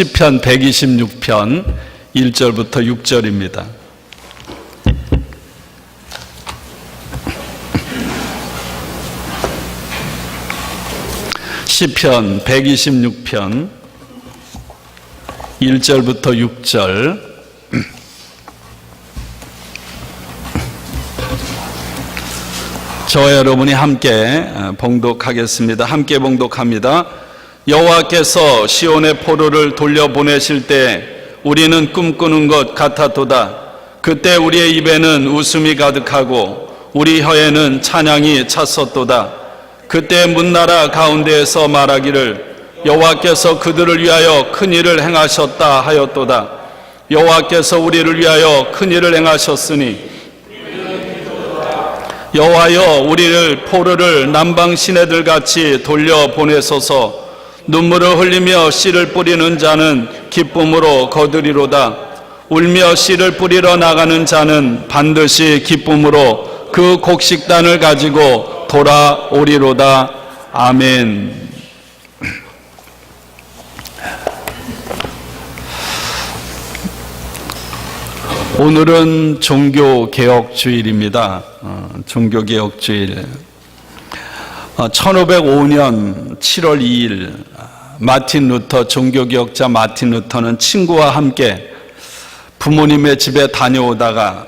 시편 126편 1절부터 6절입니다. 시편 126편 1절부터 6절. 저와 여러분이 함께 봉독하겠습니다. 함께 봉독합니다. 여호와께서 시온의 포로를 돌려보내실 때 우리는 꿈꾸는 것 같았도다. 그때 우리의 입에는 웃음이 가득하고 우리 혀에는 찬양이 찼었도다. 그때 문나라 가운데에서 말하기를 여호와께서 그들을 위하여 큰 일을 행하셨다 하였도다. 여호와께서 우리를 위하여 큰 일을 행하셨으니 여호와여 우리를 포로를 남방 시내들 같이 돌려보내소서. 눈물을 흘리며 씨를 뿌리는 자는 기쁨으로 거두리로다. 울며 씨를 뿌리러 나가는 자는 반드시 기쁨으로 그 곡식단을 가지고 돌아오리로다. 아멘. 오늘은 종교개혁주일입니다. 종교개혁주일. 1505년 7월 2일 마틴 루터, 종교개혁자 마틴 루터는 친구와 함께 부모님의 집에 다녀오다가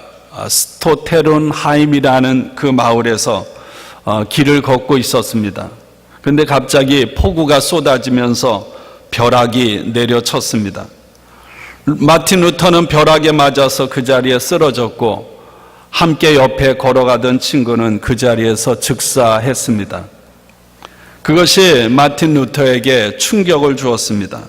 스토테른하임이라는 그 마을에서 길을 걷고 있었습니다. 그런데 갑자기 폭우가 쏟아지면서 벼락이 내려쳤습니다. 마틴 루터는 벼락에 맞아서 그 자리에 쓰러졌고 함께 옆에 걸어가던 친구는 그 자리에서 즉사했습니다. 그것이 마틴 루터에게 충격을 주었습니다.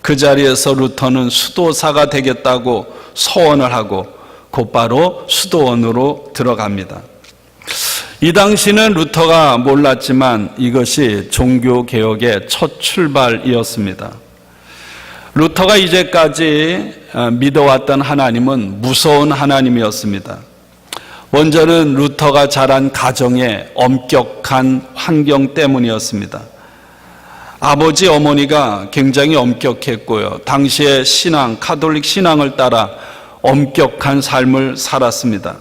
그 자리에서 루터는 수도사가 되겠다고 서원을 하고 곧바로 수도원으로 들어갑니다. 이 당시는 루터가 몰랐지만 이것이 종교개혁의 첫 출발이었습니다. 루터가 이제까지 믿어왔던 하나님은 무서운 하나님이었습니다. 먼저는 루터가 자란 가정의 엄격한 환경 때문이었습니다. 아버지 어머니가 굉장히 엄격했고요. 당시의 신앙, 가톨릭 신앙을 따라 엄격한 삶을 살았습니다.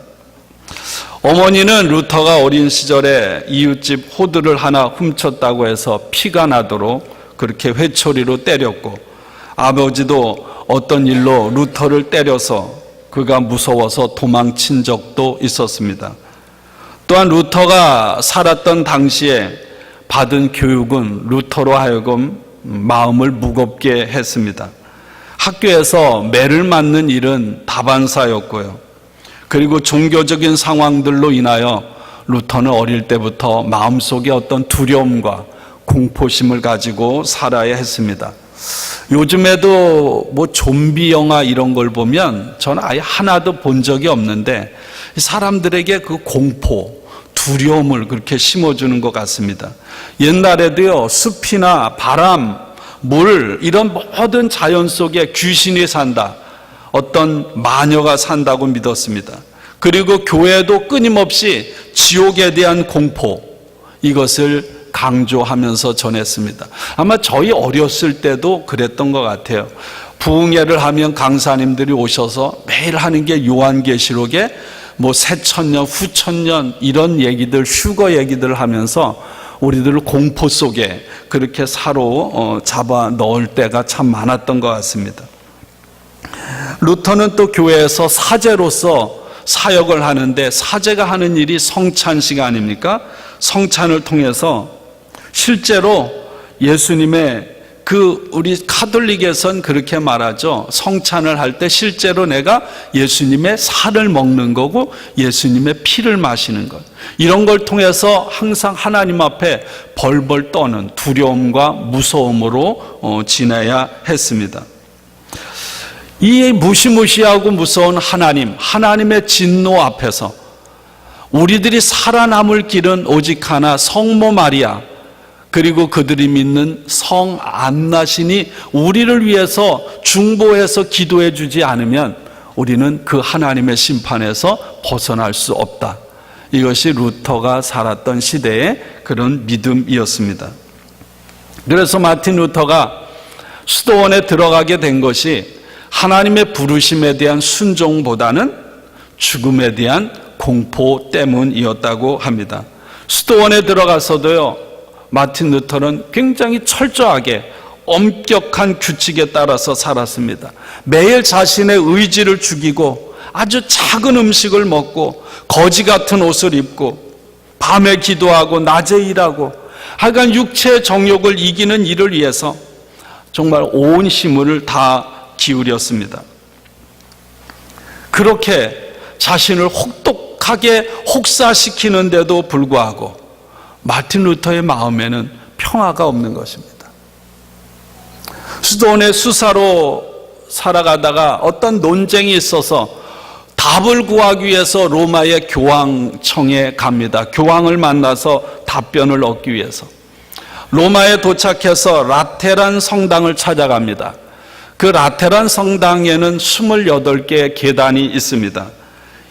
어머니는 루터가 어린 시절에 이웃집 호두를 하나 훔쳤다고 해서 피가 나도록 그렇게 회초리로 때렸고, 아버지도 어떤 일로 루터를 때려서 그가 무서워서 도망친 적도 있었습니다. 또한 루터가 살았던 당시에 받은 교육은 루터로 하여금 마음을 무겁게 했습니다. 학교에서 매를 맞는 일은 다반사였고요. 그리고 종교적인 상황들로 인하여 루터는 어릴 때부터 마음속에 어떤 두려움과 공포심을 가지고 살아야 했습니다. 요즘에도 좀비 영화 이런 걸 보면 저는 아예 하나도 본 적이 없는데 사람들에게 그 공포, 두려움을 그렇게 심어주는 것 같습니다. 옛날에도요, 숲이나 바람, 물 이런 모든 자연 속에 귀신이 산다, 어떤 마녀가 산다고 믿었습니다. 그리고 교회도 끊임없이 지옥에 대한 공포, 이것을 강조하면서 전했습니다. 아마 저희 어렸을 때도 그랬던 것 같아요. 부흥회를 하면 강사님들이 오셔서 매일 하는 게 요한계시록에 새천년, 후천년 이런 얘기들, 휴거 얘기들 하면서 우리들을 공포 속에 그렇게 사로잡아 넣을 때가 참 많았던 것 같습니다. 루터는 또 교회에서 사제로서 사역을 하는데, 사제가 하는 일이 성찬식 아닙니까? 성찬을 통해서 실제로 예수님의 우리 가톨릭에선 그렇게 말하죠. 성찬을 할 때 실제로 내가 예수님의 살을 먹는 거고 예수님의 피를 마시는 것. 이런 걸 통해서 항상 하나님 앞에 벌벌 떠는 두려움과 무서움으로 지내야 했습니다. 이 무시무시하고 무서운 하나님의 진노 앞에서 우리들이 살아남을 길은 오직 하나, 성모 마리아, 그리고 그들이 믿는 성 안나신이 우리를 위해서 중보해서 기도해 주지 않으면 우리는 그 하나님의 심판에서 벗어날 수 없다. 이것이 루터가 살았던 시대의 그런 믿음이었습니다. 그래서 마틴 루터가 수도원에 들어가게 된 것이 하나님의 부르심에 대한 순종보다는 죽음에 대한 공포 때문이었다고 합니다. 수도원에 들어가서도요, 마틴 루터는 굉장히 철저하게 엄격한 규칙에 따라서 살았습니다. 매일 자신의 의지를 죽이고 아주 작은 음식을 먹고 거지 같은 옷을 입고 밤에 기도하고 낮에 일하고 하여간 육체의 정욕을 이기는 일을 위해서 정말 온 힘을 다 기울였습니다. 그렇게 자신을 혹독하게 혹사시키는데도 불구하고 마틴 루터의 마음에는 평화가 없는 것입니다. 수도원의 수사로 살아가다가 어떤 논쟁이 있어서 답을 구하기 위해서 로마의 교황청에 갑니다. 교황을 만나서 답변을 얻기 위해서. 로마에 도착해서 라테란 성당을 찾아갑니다. 그 라테란 성당에는 28개의 계단이 있습니다.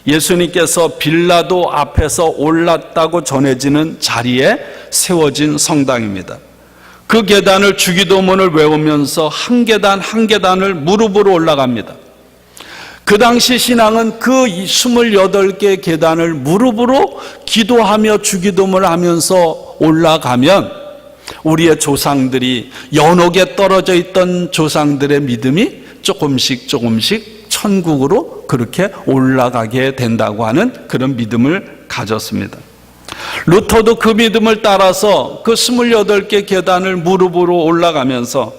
예수님께서 빌라도 앞에서 올랐다고 전해지는 자리에 세워진 성당입니다. 그 계단을 주기도문을 외우면서 한 계단 한 계단을 무릎으로 올라갑니다. 그 당시 신앙은 그 28개 계단을 무릎으로 기도하며 주기도문을 하면서 올라가면 우리의 조상들이 연옥에 떨어져 있던 조상들의 믿음이 조금씩 천국으로 그렇게 올라가게 된다고 하는 그런 믿음을 가졌습니다. 루터도 그 믿음을 따라서 그 28개 계단을 무릎으로 올라가면서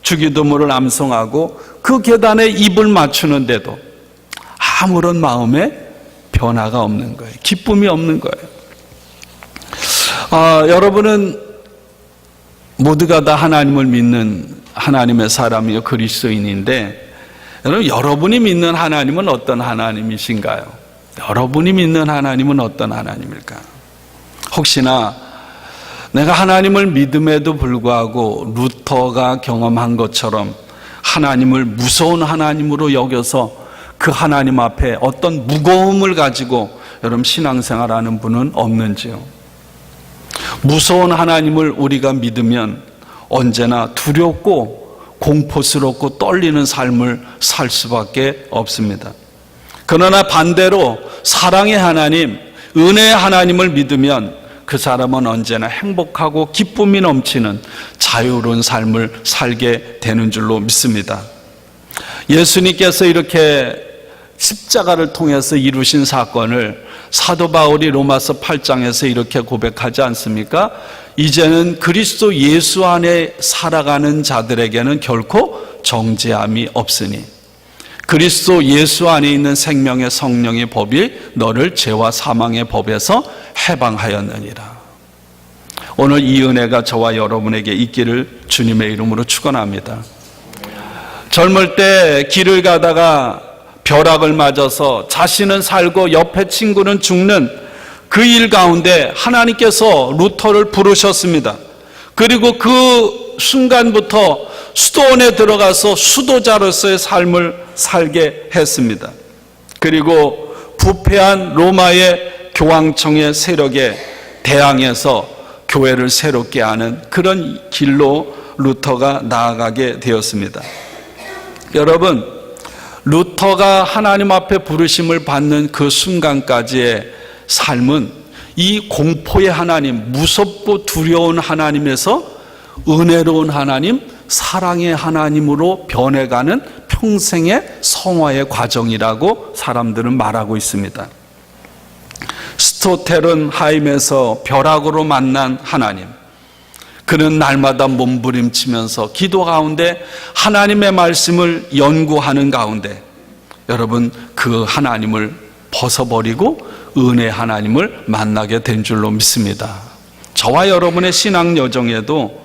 주기도문을 암송하고 그 계단에 입을 맞추는데도 아무런 마음에 변화가 없는 거예요. 기쁨이 없는 거예요. 여러분은 모두가 다 하나님을 믿는 하나님의 사람이요 그리스도인인데 여러분이 믿는 하나님은 어떤 하나님이신가요? 여러분이 믿는 하나님은 어떤 하나님일까? 혹시나 내가 하나님을 믿음에도 불구하고 루터가 경험한 것처럼 하나님을 무서운 하나님으로 여겨서 그 하나님 앞에 어떤 무거움을 가지고 여러분 신앙생활하는 분은 없는지요? 무서운 하나님을 우리가 믿으면 언제나 두렵고 공포스럽고 떨리는 삶을 살 수밖에 없습니다. 그러나 반대로 사랑의 하나님, 은혜의 하나님을 믿으면 그 사람은 언제나 행복하고 기쁨이 넘치는 자유로운 삶을 살게 되는 줄로 믿습니다. 예수님께서 이렇게 십자가를 통해서 이루신 사건을 사도 바울이 로마서 8장에서 이렇게 고백하지 않습니까? 이제는 그리스도 예수 안에 살아가는 자들에게는 결코 정죄함이 없으니 그리스도 예수 안에 있는 생명의 성령의 법이 너를 죄와 사망의 법에서 해방하였느니라. 오늘 이 은혜가 저와 여러분에게 있기를 주님의 이름으로 축원합니다. 젊을 때 길을 가다가 벼락을 맞아서 자신은 살고 옆에 친구는 죽는 그 일 가운데 하나님께서 루터를 부르셨습니다. 그리고 그 순간부터 수도원에 들어가서 수도자로서의 삶을 살게 했습니다. 그리고 부패한 로마의 교황청의 세력에 대항해서 교회를 새롭게 하는 그런 길로 루터가 나아가게 되었습니다. 여러분, 루터가 하나님 앞에 부르심을 받는 그 순간까지의 삶은 이 공포의 하나님, 무섭고 두려운 하나님에서 은혜로운 하나님, 사랑의 하나님으로 변해가는 평생의 성화의 과정이라고 사람들은 말하고 있습니다. 스토텔은 하임에서 벼락으로 만난 하나님, 그는 날마다 몸부림치면서 기도 가운데 하나님의 말씀을 연구하는 가운데 여러분 그 하나님을 벗어버리고 은혜 하나님을 만나게 된 줄로 믿습니다. 저와 여러분의 신앙 여정에도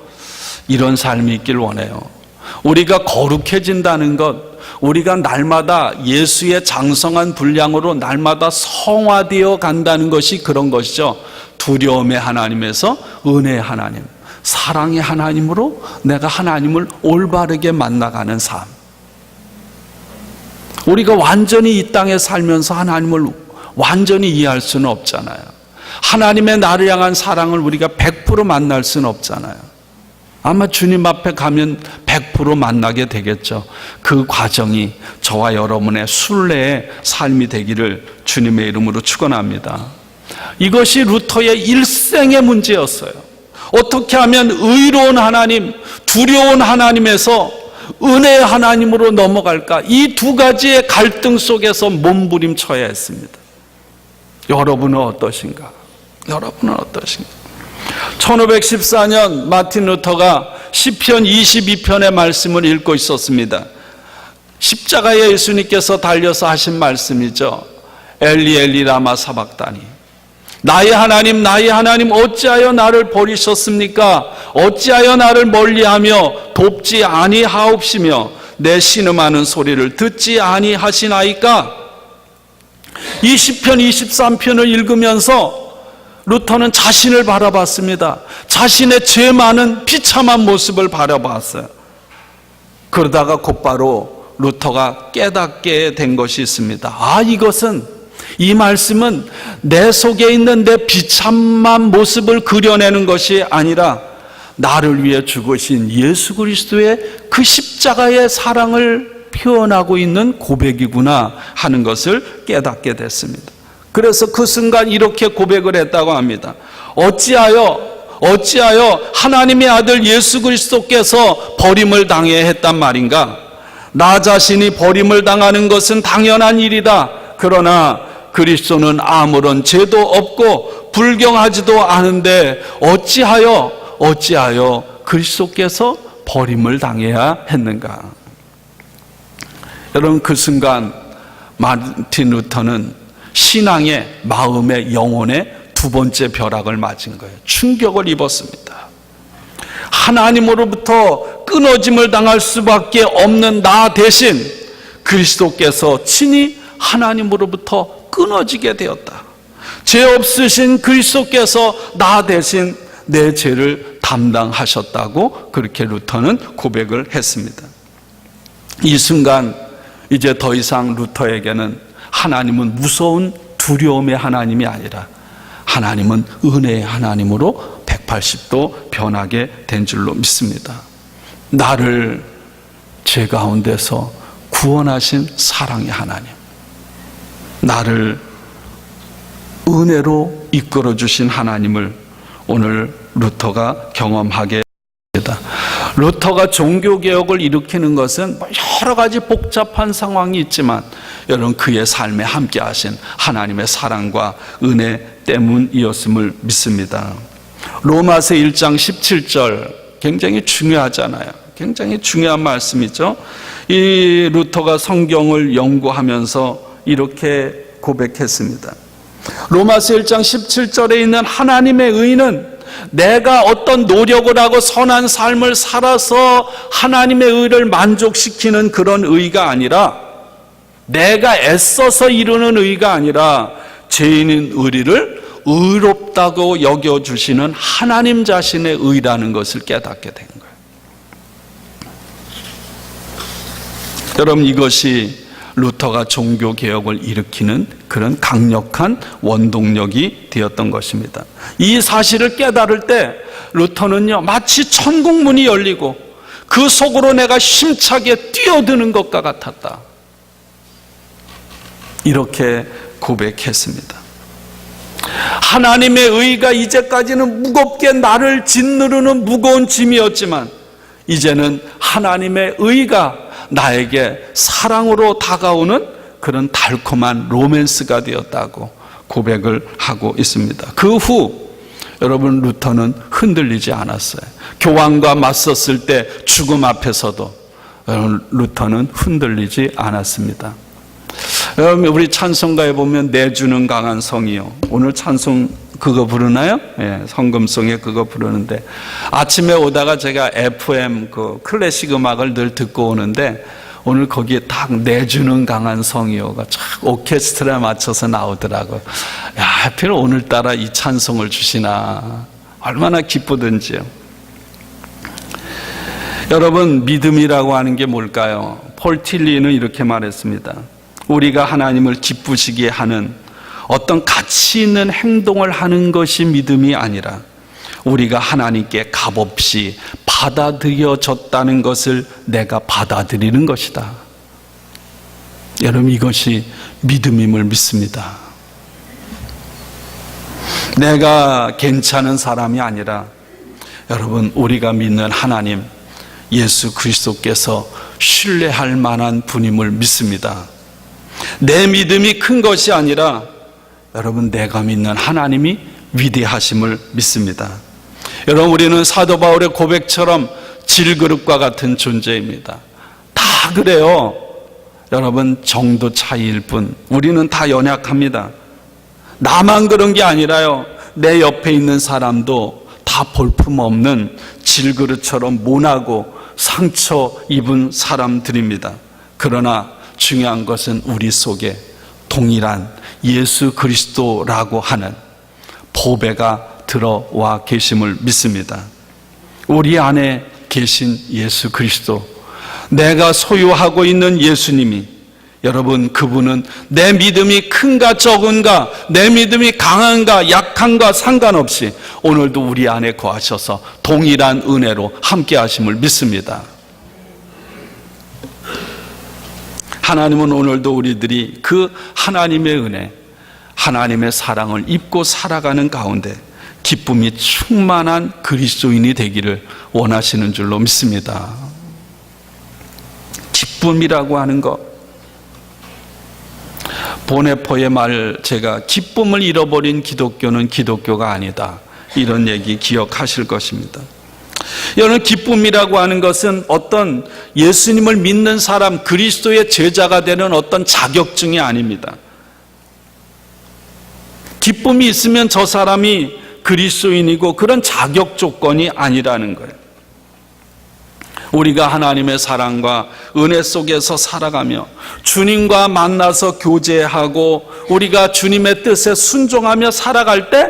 이런 삶이 있길 원해요. 우리가 거룩해진다는 것, 우리가 날마다 예수의 장성한 분량으로 날마다 성화되어 간다는 것이 그런 것이죠. 두려움의 하나님에서 은혜의 하나님, 사랑의 하나님으로 내가 하나님을 올바르게 만나가는 삶. 우리가 완전히 이 땅에 살면서 하나님을 완전히 이해할 수는 없잖아요. 하나님의 나를 향한 사랑을 우리가 100% 만날 수는 없잖아요. 아마 주님 앞에 가면 100% 만나게 되겠죠. 그 과정이 저와 여러분의 순례의 삶이 되기를 주님의 이름으로 축원합니다. 이것이 루터의 일생의 문제였어요. 어떻게 하면 의로운 하나님, 두려운 하나님에서 은혜의 하나님으로 넘어갈까? 이 두 가지의 갈등 속에서 몸부림쳐야 했습니다. 여러분은 어떠신가? 여러분은 어떠신가? 1514년 마틴 루터가 시편 22편의 말씀을 읽고 있었습니다. 십자가에 예수님께서 달려서 하신 말씀이죠. 엘리 엘리 라마 사박다니, 나의 하나님 나의 하나님 어찌하여 나를 버리셨습니까? 어찌하여 나를 멀리하며 돕지 아니하옵시며 내 신음하는 소리를 듣지 아니하시나이까? 이 시편 23편을 읽으면서 루터는 자신을 바라봤습니다. 자신의 죄 많은 비참한 모습을 바라봤어요. 그러다가 곧바로 루터가 깨닫게 된 것이 있습니다. 이 말씀은 내 속에 있는 내 비참한 모습을 그려내는 것이 아니라 나를 위해 죽으신 예수 그리스도의 그 십자가의 사랑을 표현하고 있는 고백이구나 하는 것을 깨닫게 됐습니다. 그래서 그 순간 이렇게 고백을 했다고 합니다. 어찌하여 하나님의 아들 예수 그리스도께서 버림을 당해야 했단 말인가? 나 자신이 버림을 당하는 것은 당연한 일이다. 그러나 그리스도는 아무런 죄도 없고 불경하지도 않은데 어찌하여 그리스도께서 버림을 당해야 했는가? 여러분, 그 순간 마틴 루터는 신앙의, 마음의, 영혼의 두 번째 벼락을 맞은 거예요. 충격을 입었습니다. 하나님으로부터 끊어짐을 당할 수밖에 없는 나 대신 그리스도께서 친히 하나님으로부터 끊어지게 되었다. 죄 없으신 그리스도께서 나 대신 내 죄를 담당하셨다고 그렇게 루터는 고백을 했습니다. 이 순간 이제 더 이상 루터에게는 하나님은 무서운 두려움의 하나님이 아니라 하나님은 은혜의 하나님으로 180도 변하게 된 줄로 믿습니다. 나를 죄 가운데서 구원하신 사랑의 하나님, 나를 은혜로 이끌어 주신 하나님을 오늘 루터가 경험하게 됩니다. 루터가 종교개혁을 일으키는 것은 여러 가지 복잡한 상황이 있지만 여러분, 그의 삶에 함께 하신 하나님의 사랑과 은혜 때문이었음을 믿습니다. 로마서 1장 17절 굉장히 중요하잖아요. 굉장히 중요한 말씀이죠. 이 루터가 성경을 연구하면서 이렇게 고백했습니다. 로마서 1장 17절에 있는 하나님의 의는 내가 어떤 노력을 하고 선한 삶을 살아서 하나님의 의를 만족시키는 그런 의가 아니라, 내가 애써서 이루는 의가 아니라 죄인인 우리를 의롭다고 여겨주시는 하나님 자신의 의라는 것을 깨닫게 된 거예요. 여러분, 이것이 루터가 종교개혁을 일으키는 그런 강력한 원동력이 되었던 것입니다. 이 사실을 깨달을 때 루터는요, 마치 천국문이 열리고 그 속으로 내가 힘차게 뛰어드는 것과 같았다, 이렇게 고백했습니다. 하나님의 의가 이제까지는 무겁게 나를 짓누르는 무거운 짐이었지만 이제는 하나님의 의가 나에게 사랑으로 다가오는 그런 달콤한 로맨스가 되었다고 고백을 하고 있습니다. 그 후 여러분, 루터는 흔들리지 않았어요. 교황과 맞섰을 때 죽음 앞에서도 여러분, 루터는 흔들리지 않았습니다. 여러분, 우리 찬송가에 보면 내주는 강한 성이요, 오늘 찬송 그거 부르나요? 예, 성금송에 그거 부르는데, 아침에 오다가 제가 FM 그 클래식 음악을 늘 듣고 오는데 오늘 거기에 딱 내주는 강한 성이요가 쫙 오케스트라에 맞춰서 나오더라고요. 야, 하필 오늘따라 이 찬송을 주시나, 얼마나 기쁘든지요. 여러분, 믿음이라고 하는 게 뭘까요? 폴 틸리는 이렇게 말했습니다. 우리가 하나님을 기쁘시게 하는 어떤 가치 있는 행동을 하는 것이 믿음이 아니라 우리가 하나님께 값없이 받아들여졌다는 것을 내가 받아들이는 것이다. 여러분, 이것이 믿음임을 믿습니다. 내가 괜찮은 사람이 아니라 여러분, 우리가 믿는 하나님 예수 그리스도께서 신뢰할 만한 분임을 믿습니다. 내 믿음이 큰 것이 아니라 여러분, 내가 믿는 하나님이 위대하심을 믿습니다. 여러분, 우리는 사도 바울의 고백처럼 질그릇과 같은 존재입니다. 다 그래요. 여러분, 정도 차이일 뿐 우리는 다 연약합니다. 나만 그런 게 아니라요, 내 옆에 있는 사람도 다 볼품없는 질그릇처럼 모나고 상처 입은 사람들입니다. 그러나 중요한 것은 우리 속에 동일한 예수 그리스도라고 하는 보배가 들어와 계심을 믿습니다. 우리 안에 계신 예수 그리스도, 내가 소유하고 있는 예수님이, 여러분, 그분은 내 믿음이 큰가 적은가, 내 믿음이 강한가 약한가 상관없이 오늘도 우리 안에 거하셔서 동일한 은혜로 함께 하심을 믿습니다. 하나님은 오늘도 우리들이 그 하나님의 은혜, 하나님의 사랑을 입고 살아가는 가운데 기쁨이 충만한 그리스도인이 되기를 원하시는 줄로 믿습니다. 기쁨이라고 하는 것, 보네포의 말, 제가 기쁨을 잃어버린 기독교는 기독교가 아니다, 이런 얘기 기억하실 것입니다. 여러분, 기쁨이라고 하는 것은 어떤 예수님을 믿는 사람, 그리스도의 제자가 되는 어떤 자격증이 아닙니다. 기쁨이 있으면 저 사람이 그리스도인이고 그런 자격 조건이 아니라는 거예요. 우리가 하나님의 사랑과 은혜 속에서 살아가며 주님과 만나서 교제하고 우리가 주님의 뜻에 순종하며 살아갈 때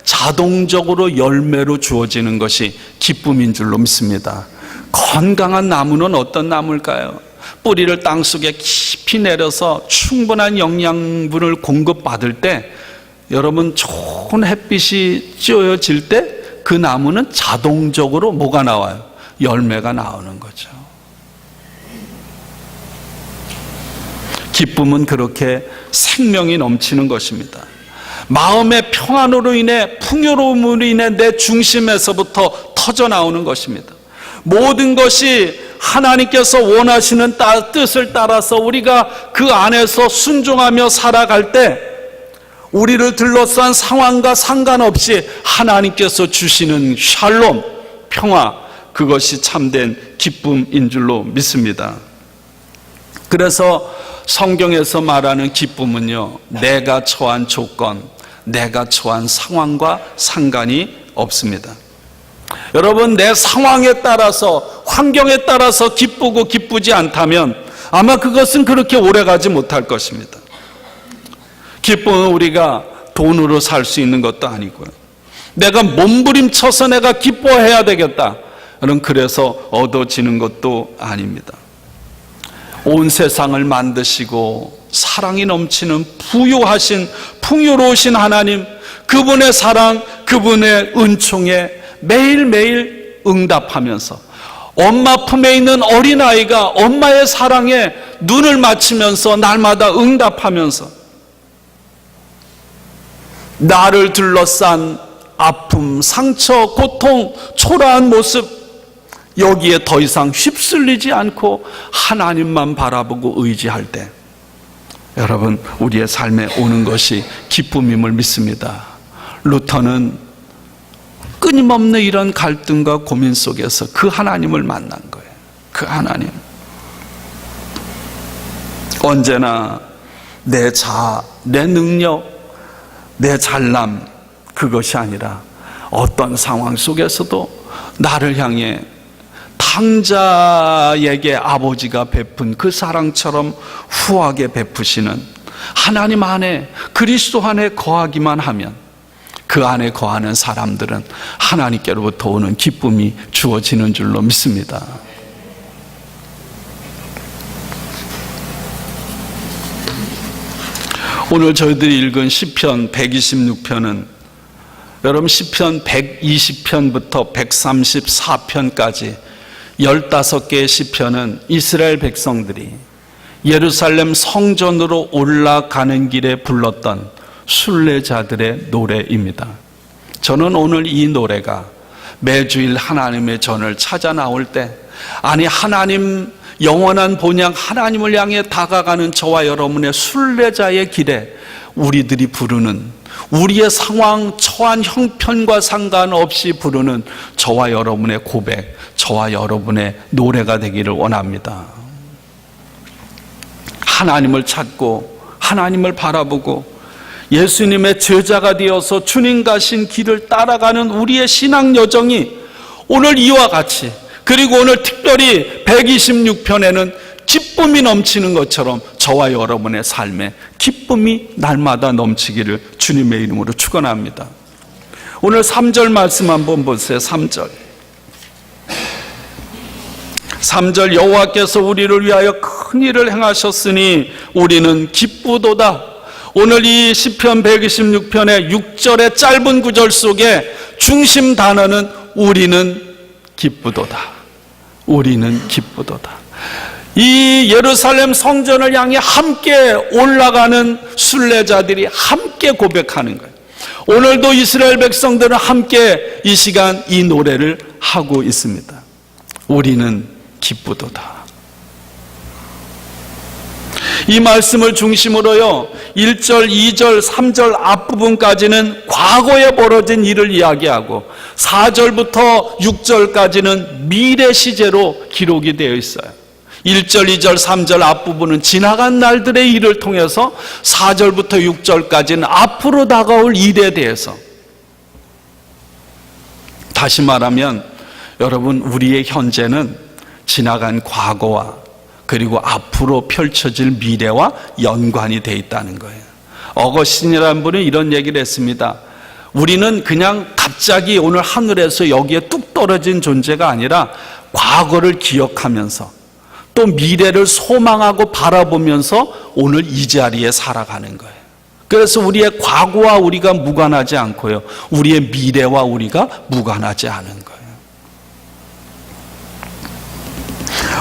자동적으로 열매로 주어지는 것이 기쁨인 줄로 믿습니다. 건강한 나무는 어떤 나무일까요? 뿌리를 땅속에 깊이 내려서 충분한 영양분을 공급받을 때, 여러분, 좋은 햇빛이 쬐어질 때 그 나무는 자동적으로 뭐가 나와요? 열매가 나오는 거죠. 기쁨은 그렇게 생명이 넘치는 것입니다. 마음의 평안으로 인해, 풍요로움으로 인해 내 중심에서부터 터져 나오는 것입니다. 모든 것이 하나님께서 원하시는 뜻을 따라서 우리가 그 안에서 순종하며 살아갈 때 우리를 둘러싼 상황과 상관없이 하나님께서 주시는 샬롬, 평화, 그것이 참된 기쁨인 줄로 믿습니다. 그래서 성경에서 말하는 기쁨은요, 내가 처한 조건, 내가 처한 상황과 상관이 없습니다. 여러분, 내 상황에 따라서, 환경에 따라서 기쁘고 기쁘지 않다면 아마 그것은 그렇게 오래가지 못할 것입니다. 기쁨은 우리가 돈으로 살 수 있는 것도 아니고요, 내가 몸부림쳐서 내가 기뻐해야 되겠다, 그래서 얻어지는 것도 아닙니다. 온 세상을 만드시고 사랑이 넘치는 부유하신, 풍요로우신 하나님, 그분의 사랑, 그분의 은총에 매일매일 응답하면서 엄마 품에 있는 어린아이가 엄마의 사랑에 눈을 맞추면서 날마다 응답하면서 나를 둘러싼 아픔, 상처, 고통, 초라한 모습, 여기에 더 이상 휩쓸리지 않고 하나님만 바라보고 의지할 때, 여러분, 우리의 삶에 오는 것이 기쁨임을 믿습니다. 루터는 끊임없는 이런 갈등과 고민 속에서 그 하나님을 만난 거예요. 그 하나님. 언제나 내 자아, 내 능력, 내 잘남, 그것이 아니라 어떤 상황 속에서도 나를 향해 탕자에게 아버지가 베푼 그 사랑처럼 후하게 베푸시는 하나님 안에, 그리스도 안에 거하기만 하면 그 안에 거하는 사람들은 하나님께로부터 오는 기쁨이 주어지는 줄로 믿습니다. 오늘 저희들이 읽은 시편 126편은 여러분 시편 120편부터 134편까지 15개의 시편은 이스라엘 백성들이 예루살렘 성전으로 올라가는 길에 불렀던 순례자들의 노래입니다. 저는 오늘 이 노래가 매주일 하나님의 전을 찾아 나올 때, 아니 하나님 영원한 본향 하나님을 향해 다가가는 저와 여러분의 순례자의 길에 우리들이 부르는, 우리의 상황 처한 형편과 상관없이 부르는 저와 여러분의 고백, 저와 여러분의 노래가 되기를 원합니다. 하나님을 찾고 하나님을 바라보고 예수님의 제자가 되어서 주님 가신 길을 따라가는 우리의 신앙 여정이 오늘 이와 같이, 그리고 오늘 특별히 126편에는 기쁨이 넘치는 것처럼 저와 여러분의 삶에 기쁨이 날마다 넘치기를 주님의 이름으로 축원합니다. 오늘 3절 말씀 한번 보세요. 3절 여호와께서 우리를 위하여 큰 일을 행하셨으니 우리는 기쁘도다. 오늘 이 시편 126편의 6절의 짧은 구절 속에 중심 단어는 우리는 기쁘도다. 우리는 기쁘도다. 이 예루살렘 성전을 향해 함께 올라가는 순례자들이 함께 고백하는 거예요. 오늘도 이스라엘 백성들은 함께 이 시간 이 노래를 하고 있습니다. 우리는 기쁘도다. 이 말씀을 중심으로요 1절, 2절, 3절 앞부분까지는 과거에 벌어진 일을 이야기하고 4절부터 6절까지는 미래 시제로 기록이 되어 있어요. 1절, 2절, 3절 앞부분은 지나간 날들의 일을 통해서 4절부터 6절까지는 앞으로 다가올 일에 대해서, 다시 말하면 여러분 우리의 현재는 지나간 과거와 그리고 앞으로 펼쳐질 미래와 연관이 되어 있다는 거예요. 어거스틴이라는 분이 이런 얘기를 했습니다. 우리는 그냥 갑자기 오늘 하늘에서 여기에 뚝 떨어진 존재가 아니라 과거를 기억하면서 또 미래를 소망하고 바라보면서 오늘 이 자리에 살아가는 거예요. 그래서 우리의 과거와 우리가 무관하지 않고요, 우리의 미래와 우리가 무관하지 않은 거예요.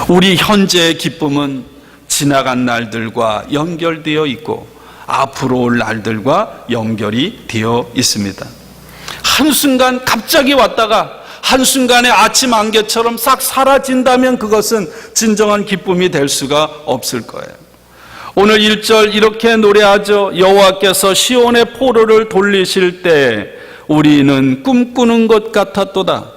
우리 현재의 기쁨은 지나간 날들과 연결되어 있고 앞으로 올 날들과 연결이 되어 있습니다. 한순간 갑자기 왔다가 한순간에 아침 안개처럼 싹 사라진다면 그것은 진정한 기쁨이 될 수가 없을 거예요. 오늘 1절 이렇게 노래하죠. 여호와께서 시온의 포로를 돌리실 때 우리는 꿈꾸는 것 같았도다.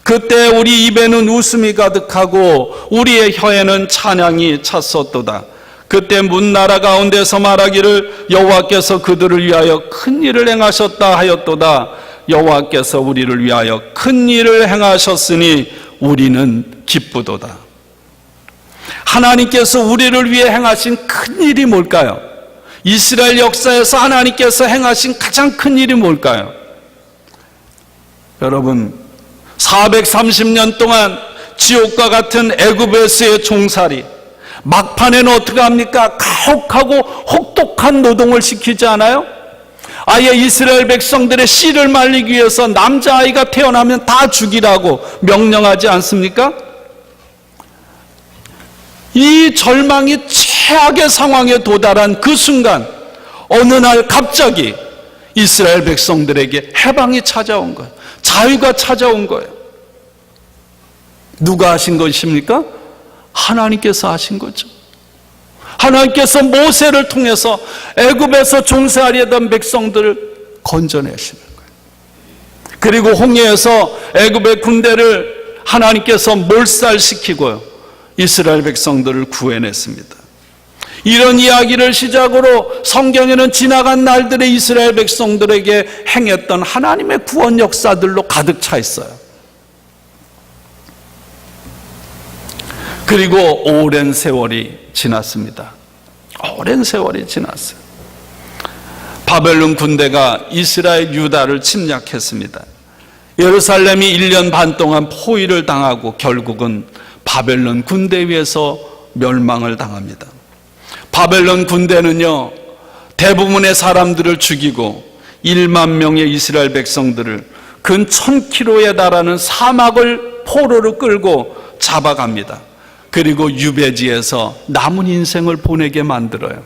그때 우리 입에는 웃음이 가득하고 우리의 혀에는 찬양이 찼었도다. 그때 문나라 가운데서 말하기를 여호와께서 그들을 위하여 큰 일을 행하셨다 하였도다. 여호와께서 우리를 위하여 큰 일을 행하셨으니 우리는 기쁘도다. 하나님께서 우리를 위해 행하신 큰 일이 뭘까요? 이스라엘 역사에서 하나님께서 행하신 가장 큰 일이 뭘까요? 여러분, 430년 동안 지옥과 같은 애굽에서의 종살이, 막판에는 어떻게 합니까? 가혹하고 혹독한 노동을 시키지 않아요? 아예 이스라엘 백성들의 씨를 말리기 위해서 남자아이가 태어나면 다 죽이라고 명령하지 않습니까? 이 절망이 최악의 상황에 도달한 그 순간 어느 날 갑자기 이스라엘 백성들에게 해방이 찾아온 거예요. 자유가 찾아온 거예요. 누가 하신 것입니까? 하나님께서 하신 거죠. 하나님께서 모세를 통해서 애굽에서 종살이하던 백성들을 건져내시는 거예요. 그리고 홍해에서 애굽의 군대를 하나님께서 몰살시키고요, 이스라엘 백성들을 구해냈습니다. 이런 이야기를 시작으로 성경에는 지나간 날들의 이스라엘 백성들에게 행했던 하나님의 구원 역사들로 가득 차 있어요. 그리고 오랜 세월이 지났습니다. 오랜 세월이 지났어요. 바벨론 군대가 이스라엘 유다를 침략했습니다. 예루살렘이 1년 반 동안 포위를 당하고 결국은 바벨론 군대에 의해서 멸망을 당합니다. 바벨론 군대는요, 대부분의 사람들을 죽이고 1만 명의 이스라엘 백성들을 근 1000km에 달하는 사막을 포로로 끌고 잡아갑니다. 그리고 유배지에서 남은 인생을 보내게 만들어요.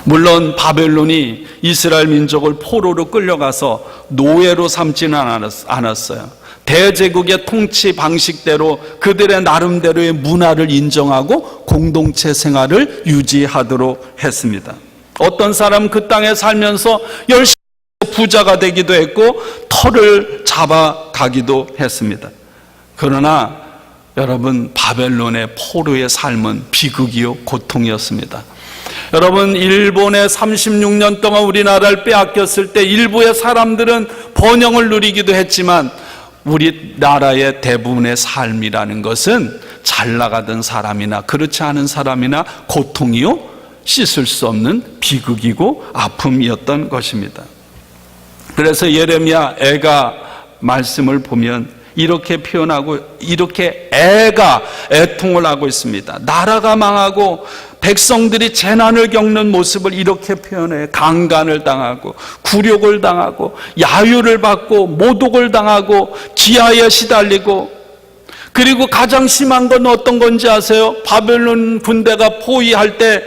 물론 바벨론이 이스라엘 민족을 포로로 끌려가서 노예로 삼지는 않았어요. 대제국의 통치 방식대로 그들의 나름대로의 문화를 인정하고 공동체 생활을 유지하도록 했습니다. 어떤 사람은 그 땅에 살면서 열심히 부자가 되기도 했고 터를 잡아가기도 했습니다. 그러나 여러분, 바벨론의 포로의 삶은 비극이요 고통이었습니다. 여러분, 일본에 36년 동안 우리나라를 빼앗겼을 때 일부의 사람들은 번영을 누리기도 했지만 우리나라의 대부분의 삶이라는 것은 잘 나가던 사람이나 그렇지 않은 사람이나 고통이요 씻을 수 없는 비극이고 아픔이었던 것입니다. 그래서 예레미야 애가 말씀을 보면 이렇게 표현하고 이렇게 애통을 하고 있습니다. 나라가 망하고 백성들이 재난을 겪는 모습을 이렇게 표현해요. 강간을 당하고 굴욕을 당하고 야유를 받고 모독을 당하고 기아에 시달리고, 그리고 가장 심한 건 어떤 건지 아세요? 바벨론 군대가 포위할 때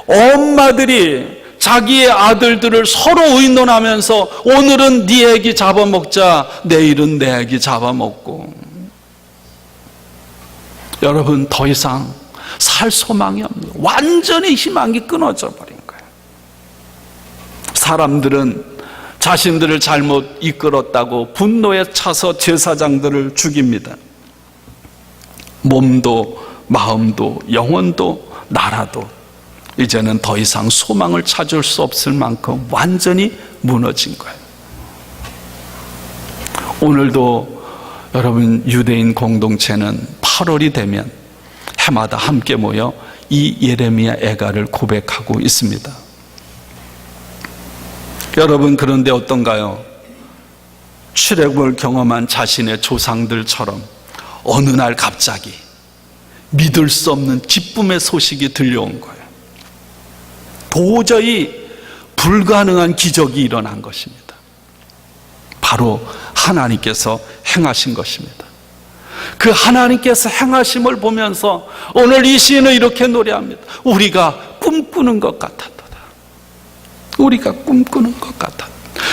엄마들이 자기의 아들들을 서로 의논하면서 오늘은 네 애기 잡아먹자, 내일은 내 애기 잡아먹고. 여러분, 더 이상 살 소망이 없는, 완전히 희망이 끊어져 버린 거예요. 사람들은 자신들을 잘못 이끌었다고 분노에 차서 제사장들을 죽입니다. 몸도 마음도 영혼도 나라도 이제는 더 이상 소망을 찾을 수 없을 만큼 완전히 무너진 거예요. 오늘도 여러분, 유대인 공동체는 8월이 되면 해마다 함께 모여 이 예레미야 애가를 고백하고 있습니다. 여러분, 그런데 어떤가요? 출애굽을 경험한 자신의 조상들처럼 어느 날 갑자기 믿을 수 없는 기쁨의 소식이 들려온 거예요. 도저히 불가능한 기적이 일어난 것입니다. 바로 하나님께서 행하신 것입니다. 그 하나님께서 행하심을 보면서 오늘 이 시인은 이렇게 노래합니다. 우리가 꿈꾸는 것 같았도다. 우리가 꿈꾸는 것 같았다.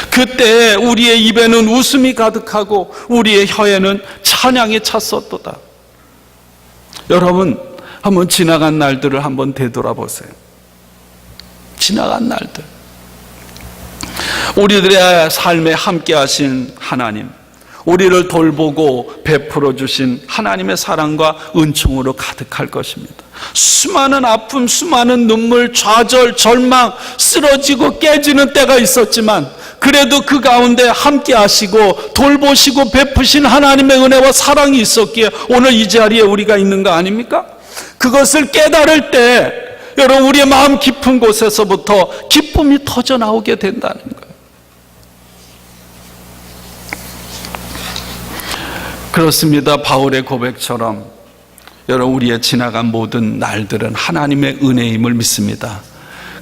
그때 우리의 입에는 웃음이 가득하고 우리의 혀에는 찬양이 찼었도다. 여러분, 한번 지나간 날들을 한번 되돌아보세요. 지나간 날들, 우리들의 삶에 함께 하신 하나님, 우리를 돌보고 베풀어 주신 하나님의 사랑과 은총으로 가득할 것입니다. 수많은 아픔, 수많은 눈물, 좌절, 절망, 쓰러지고 깨지는 때가 있었지만 그래도 그 가운데 함께 하시고 돌보시고 베푸신 하나님의 은혜와 사랑이 있었기에 오늘 이 자리에 우리가 있는 거 아닙니까? 그것을 깨달을 때 여러분, 우리의 마음 깊은 곳에서부터 기쁨이 터져 나오게 된다는 거예요. 그렇습니다. 바울의 고백처럼 여러분, 우리의 지나간 모든 날들은 하나님의 은혜임을 믿습니다.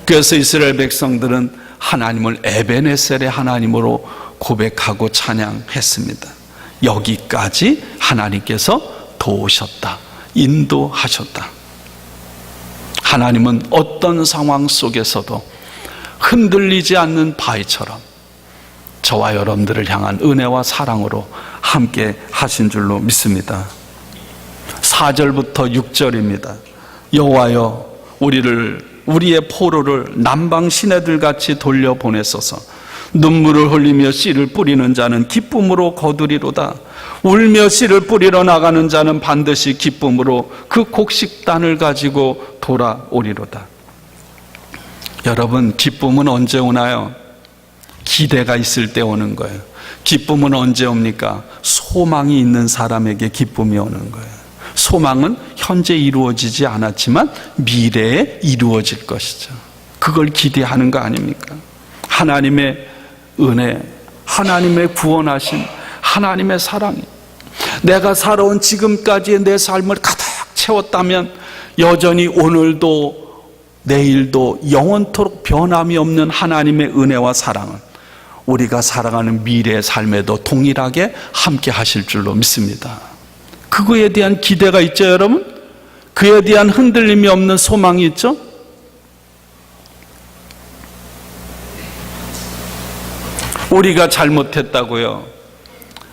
그래서 이스라엘 백성들은 하나님을 에베네셀의 하나님으로 고백하고 찬양했습니다. 여기까지 하나님께서 도우셨다, 인도하셨다. 하나님은 어떤 상황 속에서도 흔들리지 않는 바위처럼 저와 여러분들을 향한 은혜와 사랑으로 함께 하신 줄로 믿습니다. 4절부터 6절입니다. 여호와여, 우리의 포로를 남방 시내들같이 돌려보내소서. 눈물을 흘리며 씨를 뿌리는 자는 기쁨으로 거두리로다. 울며 씨를 뿌리러 나가는 자는 반드시 기쁨으로 그 곡식단을 가지고 돌아오리로다. 여러분, 기쁨은 언제 오나요? 기대가 있을 때 오는 거예요. 기쁨은 언제 옵니까? 소망이 있는 사람에게 기쁨이 오는 거예요. 소망은 현재 이루어지지 않았지만 미래에 이루어질 것이죠. 그걸 기대하는 거 아닙니까? 하나님의 은혜, 하나님의 구원하신 하나님의 사랑이 내가 살아온 지금까지의 내 삶을 가득 채웠다면 여전히 오늘도 내일도 영원토록 변함이 없는 하나님의 은혜와 사랑은 우리가 살아가는 미래의 삶에도 동일하게 함께 하실 줄로 믿습니다. 그거에 대한 기대가 있죠, 여러분? 그에 대한 흔들림이 없는 소망이 있죠? 우리가 잘못했다고요,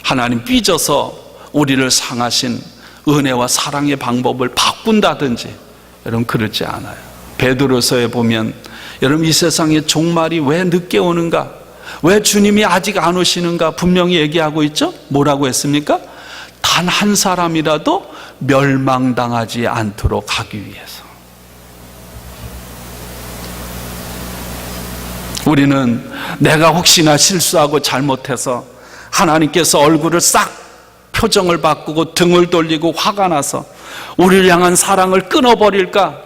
하나님 삐져서 우리를 상하신 은혜와 사랑의 방법을 바꾼다든지, 여러분 그렇지 않아요. 베드로서에 보면 여러분 이 세상의 종말이 왜 늦게 오는가, 왜 주님이 아직 안 오시는가 분명히 얘기하고 있죠. 뭐라고 했습니까? 단 한 사람이라도 멸망당하지 않도록 하기 위해서. 우리는 내가 혹시나 실수하고 잘못해서 하나님께서 얼굴을 싹 표정을 바꾸고 등을 돌리고 화가 나서 우리를 향한 사랑을 끊어버릴까,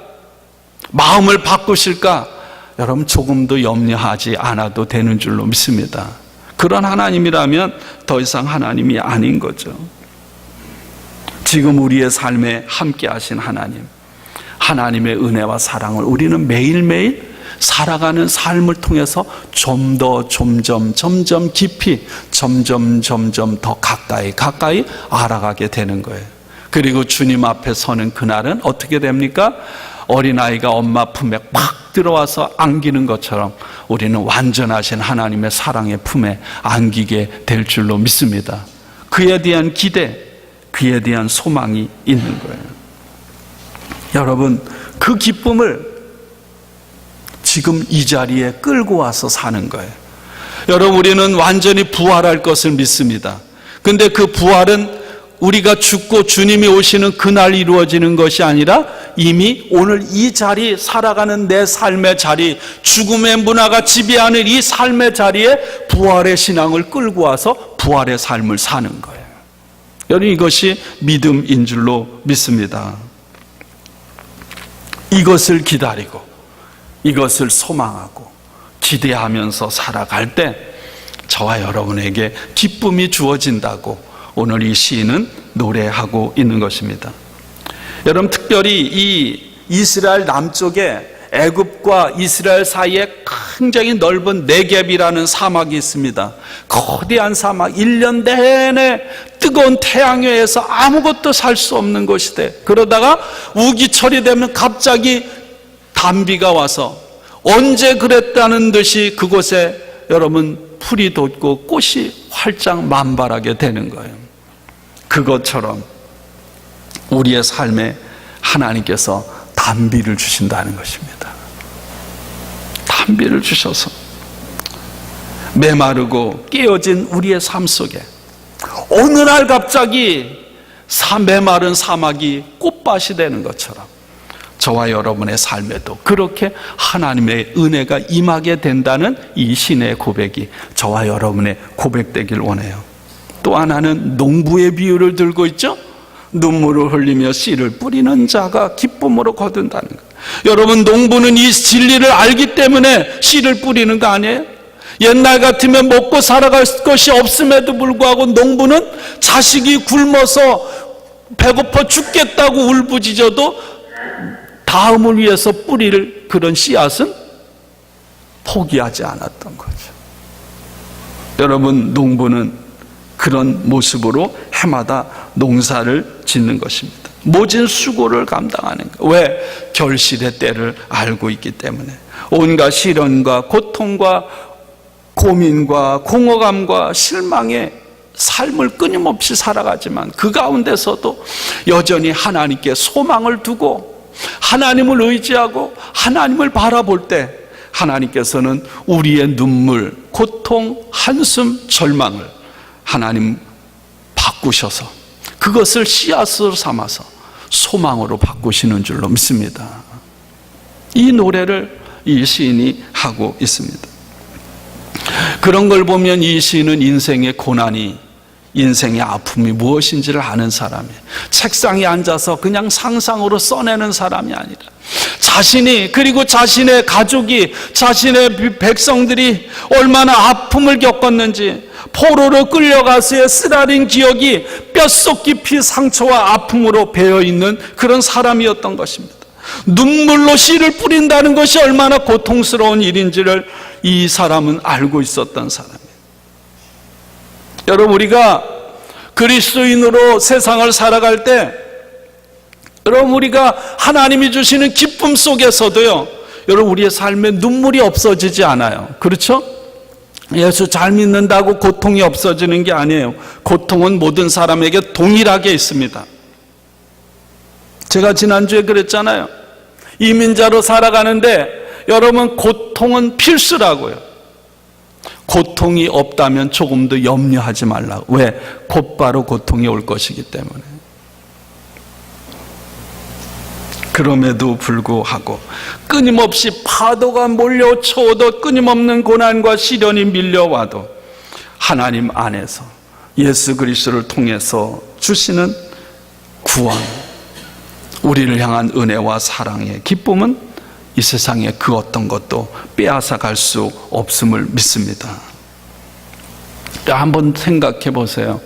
마음을 바꾸실까, 여러분 조금도 염려하지 않아도 되는 줄로 믿습니다. 그런 하나님이라면 더 이상 하나님이 아닌 거죠. 지금 우리의 삶에 함께 하신 하나님, 하나님의 은혜와 사랑을 우리는 매일매일 살아가는 삶을 통해서 좀 더 점점 깊이 점점 더 가까이 알아가게 되는 거예요. 그리고 주님 앞에 서는 그날은 어떻게 됩니까? 어린아이가 엄마 품에 막 들어와서 안기는 것처럼 우리는 완전하신 하나님의 사랑의 품에 안기게 될 줄로 믿습니다. 그에 대한 기대, 그에 대한 소망이 있는 거예요. 여러분, 그 기쁨을 지금 이 자리에 끌고 와서 사는 거예요. 여러분, 우리는 완전히 부활할 것을 믿습니다. 근데 그 부활은 우리가 죽고 주님이 오시는 그날 이루어지는 것이 아니라 이미 오늘 이 자리, 살아가는 내 삶의 자리, 죽음의 문화가 지배하는 이 삶의 자리에 부활의 신앙을 끌고 와서 부활의 삶을 사는 거예요. 여러분, 이것이 믿음인 줄로 믿습니다. 이것을 기다리고 이것을 소망하고 기대하면서 살아갈 때 저와 여러분에게 기쁨이 주어진다고 오늘 이 시인은 노래하고 있는 것입니다. 여러분, 특별히 이 이스라엘 남쪽에 애굽과 이스라엘 사이에 굉장히 넓은 네겝이라는 사막이 있습니다. 거대한 사막, 1년 내내 뜨거운 태양외에서 아무것도 살 수 없는 곳이 돼. 그러다가 우기철이 되면 갑자기 단비가 와서 언제 그랬다는 듯이 그곳에 여러분 풀이 돋고 꽃이 활짝 만발하게 되는 거예요. 그것처럼 우리의 삶에 하나님께서 단비를 주신다는 것입니다. 단비를 주셔서 메마르고 깨어진 우리의 삶 속에 어느 날 갑자기 메마른 사막이 꽃밭이 되는 것처럼 저와 여러분의 삶에도 그렇게 하나님의 은혜가 임하게 된다는 이 신의 고백이 저와 여러분의 고백되길 원해요. 또 하나는 농부의 비유를 들고 있죠. 눈물을 흘리며 씨를 뿌리는 자가 기쁨으로 거둔다는 것. 여러분, 농부는 이 진리를 알기 때문에 씨를 뿌리는 거 아니에요? 옛날 같으면 먹고 살아갈 것이 없음에도 불구하고 농부는 자식이 굶어서 배고파 죽겠다고 울부짖어도 다음을 위해서 뿌릴 그런 씨앗은 포기하지 않았던 거죠. 여러분, 농부는 그런 모습으로 해마다 농사를 짓는 것입니다. 모진 수고를 감당하는 거예요. 왜? 결실의 때를 알고 있기 때문에. 온갖 시련과 고통과 고민과 공허감과 실망의 삶을 끊임없이 살아가지만 그 가운데서도 여전히 하나님께 소망을 두고 하나님을 의지하고 하나님을 바라볼 때 하나님께서는 우리의 눈물, 고통, 한숨, 절망을 하나님 바꾸셔서 그것을 씨앗으로 삼아서 소망으로 바꾸시는 줄로 믿습니다. 이 노래를 이 시인이 하고 있습니다. 그런 걸 보면 이 시인은 인생의 고난이, 인생의 아픔이 무엇인지를 아는 사람이에요. 책상에 앉아서 그냥 상상으로 써내는 사람이 아니라 자신이, 그리고 자신의 가족이, 자신의 백성들이 얼마나 아픔을 겪었는지, 포로로 끌려가서의 쓰라린 기억이 뼛속 깊이 상처와 아픔으로 배어있는 그런 사람이었던 것입니다. 눈물로 씨를 뿌린다는 것이 얼마나 고통스러운 일인지를 이 사람은 알고 있었던 사람이에요. 여러분, 우리가 그리스도인으로 세상을 살아갈 때, 여러분, 우리가 하나님이 주시는 기쁨 속에서도요, 여러분, 우리의 삶에 눈물이 없어지지 않아요. 그렇죠? 예수 잘 믿는다고 고통이 없어지는 게 아니에요. 고통은 모든 사람에게 동일하게 있습니다. 제가 지난주에 그랬잖아요. 이민자로 살아가는데 여러분, 고통은 필수라고요. 고통이 없다면 조금 더 염려하지 말라고. 왜? 곧바로 고통이 올 것이기 때문에. 그럼에도 불구하고 끊임없이 파도가 몰려쳐도 끊임없는 고난과 시련이 밀려와도 하나님 안에서 예수 그리스도를 통해서 주시는 구원, 우리를 향한 은혜와 사랑의 기쁨은 이 세상에 그 어떤 것도 빼앗아 갈 수 없음을 믿습니다. 한번 생각해 보세요.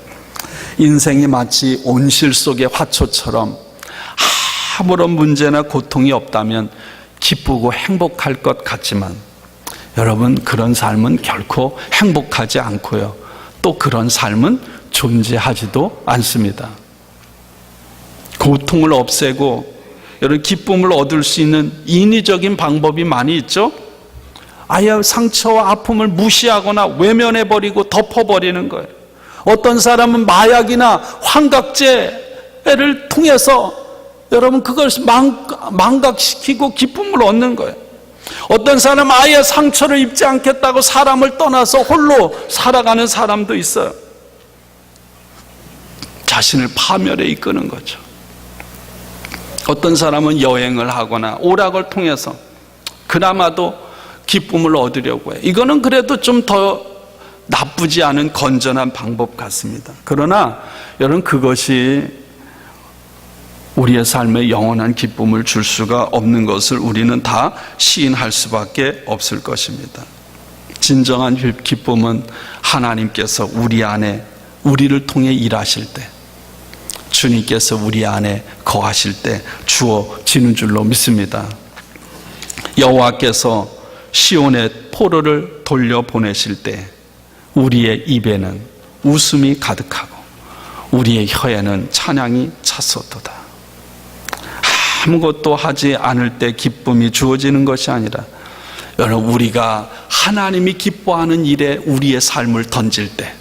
인생이 마치 온실 속의 화초처럼 아무런 문제나 고통이 없다면 기쁘고 행복할 것 같지만, 여러분, 그런 삶은 결코 행복하지 않고요, 또 그런 삶은 존재하지도 않습니다. 고통을 없애고 여러분, 기쁨을 얻을 수 있는 인위적인 방법이 많이 있죠. 아예 상처와 아픔을 무시하거나 외면해버리고 덮어버리는 거예요. 어떤 사람은 마약이나 환각제를 통해서 여러분, 그걸 망각시키고 기쁨을 얻는 거예요. 어떤 사람은 아예 상처를 입지 않겠다고 사람을 떠나서 홀로 살아가는 사람도 있어요. 자신을 파멸에 이끄는 거죠. 어떤 사람은 여행을 하거나 오락을 통해서 그나마도 기쁨을 얻으려고 해요. 이거는 그래도 좀 더 나쁘지 않은 건전한 방법 같습니다. 그러나 여러분, 그것이 우리의 삶에 영원한 기쁨을 줄 수가 없는 것을 우리는 다 시인할 수밖에 없을 것입니다. 진정한 기쁨은 하나님께서 우리 안에, 우리를 통해 일하실 때, 주님께서 우리 안에 거하실 때 주어지는 줄로 믿습니다. 여호와께서 시온의 포로를 돌려보내실 때 우리의 입에는 웃음이 가득하고 우리의 혀에는 찬양이 찼었도다. 아무것도 하지 않을 때 기쁨이 주어지는 것이 아니라, 여러분, 우리가 하나님이 기뻐하는 일에 우리의 삶을 던질 때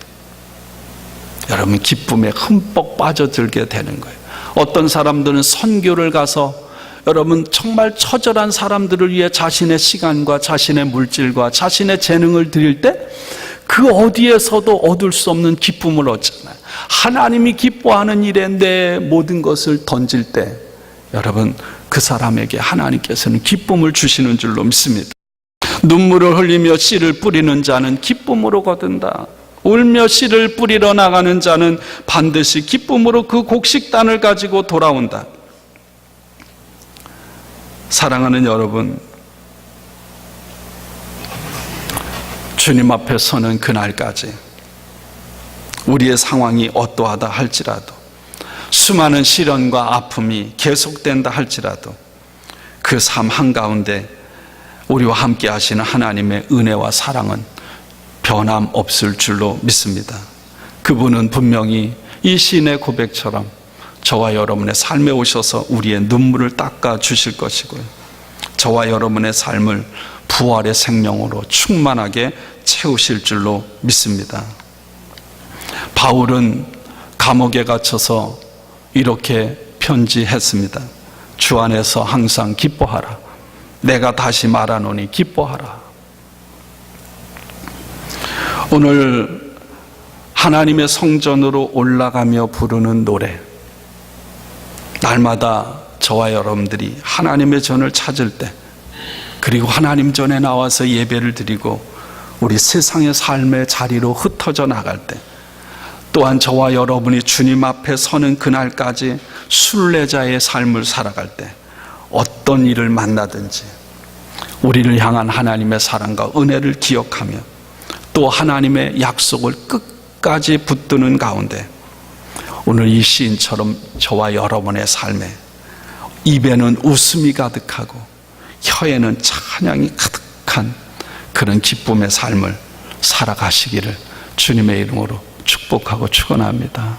여러분, 기쁨에 흠뻑 빠져들게 되는 거예요. 어떤 사람들은 선교를 가서 여러분, 정말 처절한 사람들을 위해 자신의 시간과 자신의 물질과 자신의 재능을 드릴 때 그 어디에서도 얻을 수 없는 기쁨을 얻잖아요. 하나님이 기뻐하는 일에 내 모든 것을 던질 때 여러분, 그 사람에게 하나님께서는 기쁨을 주시는 줄로 믿습니다. 눈물을 흘리며 씨를 뿌리는 자는 기쁨으로 거둔다. 울며 씨를 뿌리러 나가는 자는 반드시 기쁨으로 그 곡식단을 가지고 돌아온다. 사랑하는 여러분, 주님 앞에 서는 그날까지 우리의 상황이 어떠하다 할지라도, 수많은 시련과 아픔이 계속된다 할지라도 그 삶 한가운데 우리와 함께 하시는 하나님의 은혜와 사랑은 변함없을 줄로 믿습니다. 그분은 분명히 이 시인의 고백처럼 저와 여러분의 삶에 오셔서 우리의 눈물을 닦아 주실 것이고요, 저와 여러분의 삶을 부활의 생명으로 충만하게 채우실 줄로 믿습니다. 바울은 감옥에 갇혀서 이렇게 편지했습니다. 주 안에서 항상 기뻐하라. 내가 다시 말하노니 기뻐하라. 오늘 하나님의 성전으로 올라가며 부르는 노래, 날마다 저와 여러분들이 하나님의 전을 찾을 때, 그리고 하나님 전에 나와서 예배를 드리고 우리 세상의 삶의 자리로 흩어져 나갈 때, 또한 저와 여러분이 주님 앞에 서는 그날까지 순례자의 삶을 살아갈 때 어떤 일을 만나든지 우리를 향한 하나님의 사랑과 은혜를 기억하며 또 하나님의 약속을 끝까지 붙드는 가운데 오늘 이 시인처럼 저와 여러분의 삶에 입에는 웃음이 가득하고 혀에는 찬양이 가득한 그런 기쁨의 삶을 살아가시기를 주님의 이름으로 축복하고 축원합니다.